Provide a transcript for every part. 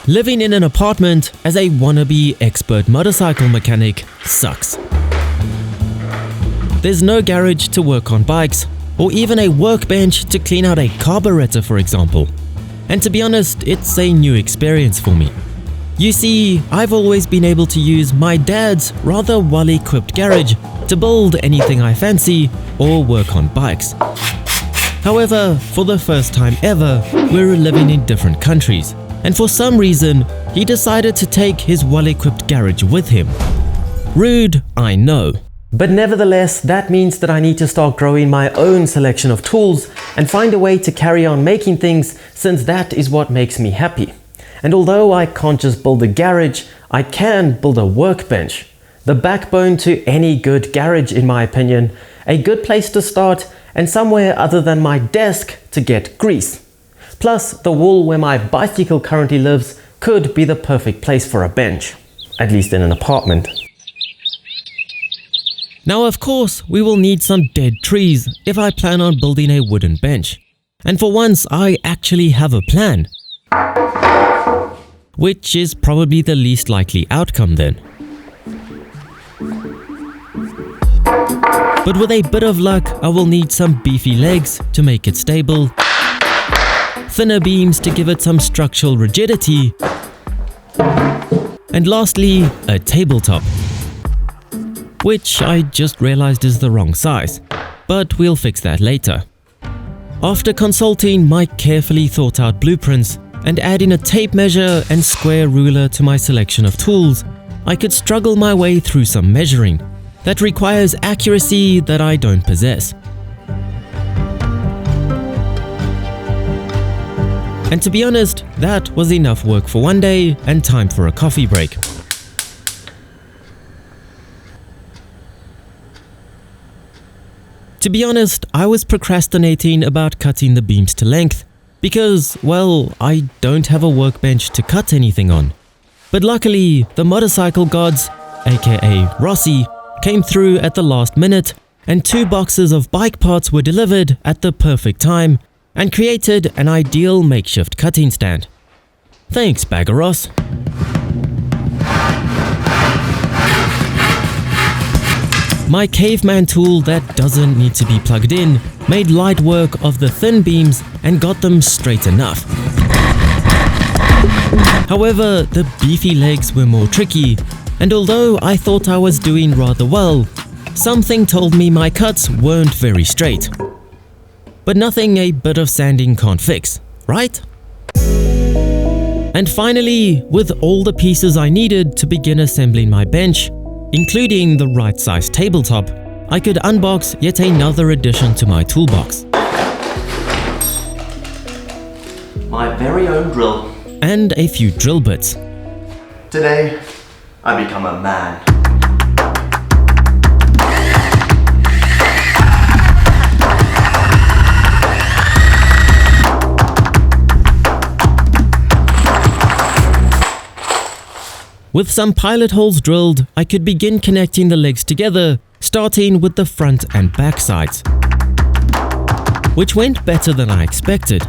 Living in an apartment as a wannabe expert motorcycle mechanic sucks. There's no garage to work on bikes, or even a workbench to clean out a carburetor, for example. And to be honest, it's a new experience for me. You see, I've always been able to use my dad's rather well-equipped garage to build anything I fancy or work on bikes. However, for the first time ever, we're living in different countries, and for some reason, he decided to take his well-equipped garage with him. Rude, I know. But nevertheless, that means that I need to start growing my own selection of tools and find a way to carry on making things, since that is what makes me happy. And although I can't just build a garage, I can build a workbench. The backbone to any good garage, in my opinion, a good place to start, and somewhere other than my desk to get grease. Plus, the wall where my bicycle currently lives could be the perfect place for a bench, at least in an apartment. Now, of course, we will need some dead trees if I plan on building a wooden bench. And for once, I actually have a plan. Which is probably the least likely outcome then. But with a bit of luck, I will need some beefy legs to make it stable, thinner beams to give it some structural rigidity, and lastly, a tabletop. Which I just realized is the wrong size, but we'll fix that later. After consulting my carefully thought out blueprints and adding a tape measure and square ruler to my selection of tools, I could struggle my way through some measuring that requires accuracy that I don't possess. And to be honest, that was enough work for one day and time for a coffee break. To be honest, I was procrastinating about cutting the beams to length because, well, I don't have a workbench to cut anything on. But luckily, the motorcycle gods, aka Rossi, came through at the last minute, and 2 boxes of bike parts were delivered at the perfect time and created an ideal makeshift cutting stand. Thanks, Bagger Ross. My caveman tool that doesn't need to be plugged in made light work of the thin beams and got them straight enough. However, the beefy legs were more tricky, and although I thought I was doing rather well, something told me my cuts weren't very straight. But nothing a bit of sanding can't fix, right? And finally, with all the pieces I needed to begin assembling my bench, including the right size tabletop, I could unbox yet another addition to my toolbox. My very own drill. And a few drill bits. Today, I become a man. With some pilot holes drilled, I could begin connecting the legs together, starting with the front and back sides, which went better than I expected.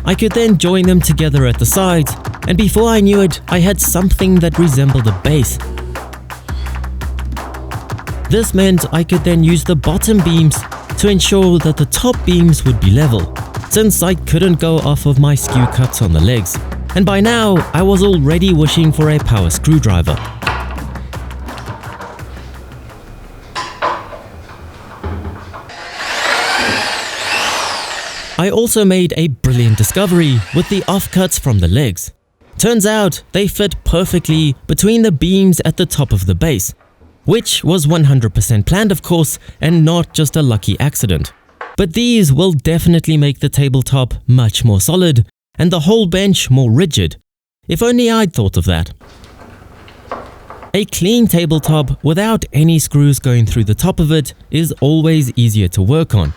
I could then join them together at the sides, and before I knew it, I had something that resembled a base. This meant I could then use the bottom beams to ensure that the top beams would be level, since I couldn't go off of my skew cuts on the legs. And by now, I was already wishing for a power screwdriver. I also made a brilliant discovery with the offcuts from the legs. Turns out they fit perfectly between the beams at the top of the base, which was 100% planned, of course, and not just a lucky accident. But these will definitely make the tabletop much more solid and the whole bench more rigid. If only I'd thought of that. A clean tabletop without any screws going through the top of it is always easier to work on.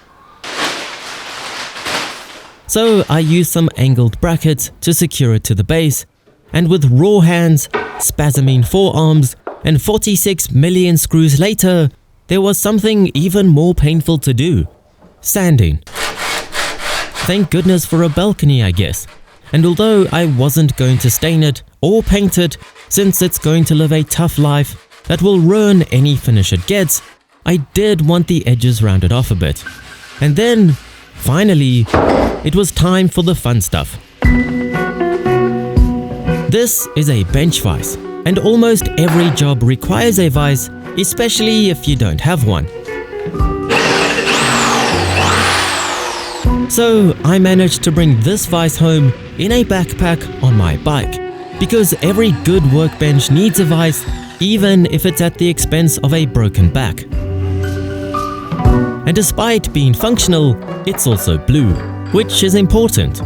So I used some angled brackets to secure it to the base, and with raw hands, spasming forearms, and 46 million screws later, there was something even more painful to do: sanding. Thank goodness for a balcony, I guess. and although I wasn't going to stain it or paint it since it's going to live a tough life that will ruin any finish it gets, I did want the edges rounded off a bit. And then, finally, it was time for the fun stuff. This is a bench vise, and almost every job requires a vise, especially if you don't have one. So I managed to bring this vise home in a backpack on my bike, because every good workbench needs a vise, even if it's at the expense of a broken back. And despite being functional, it's also blue, which is important.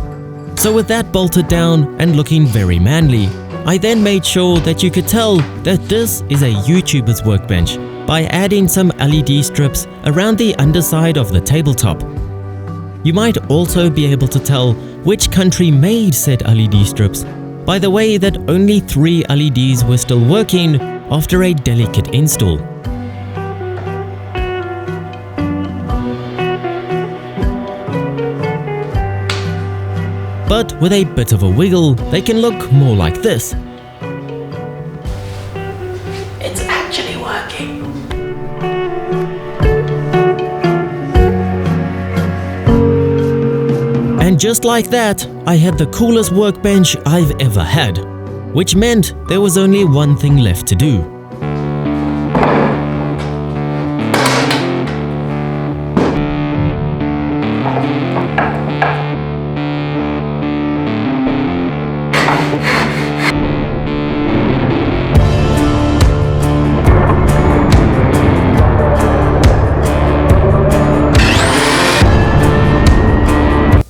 So with that bolted down and looking very manly, I then made sure that you could tell that this is a YouTuber's workbench by adding some LED strips around the underside of the tabletop. You might also be able to tell which country made said LED strips by the way that only 3 LEDs were still working after a delicate install. But with a bit of a wiggle, they can look more like this. It's actually working. And just like that, I had the coolest workbench I've ever had, which meant there was only one thing left to do.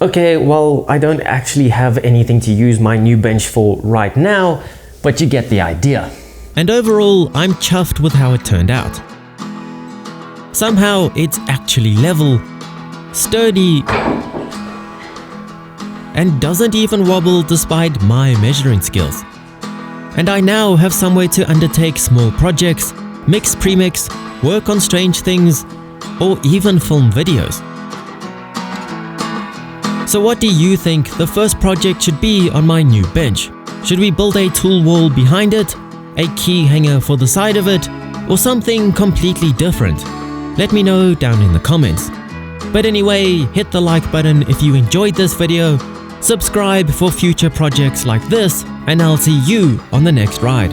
Okay, well, I don't actually have anything to use my new bench for right now, but you get the idea. And overall, I'm chuffed with how it turned out. Somehow, it's actually level, sturdy, and doesn't even wobble despite my measuring skills. And I now have some way to undertake small projects, mix premix, work on strange things, or even film videos. So what do you think the first project should be on my new bench? Should we build a tool wall behind it, a key hanger for the side of it, or something completely different? Let me know down in the comments. But anyway, hit the like button if you enjoyed this video, subscribe for future projects like this, and I'll see you on the next ride.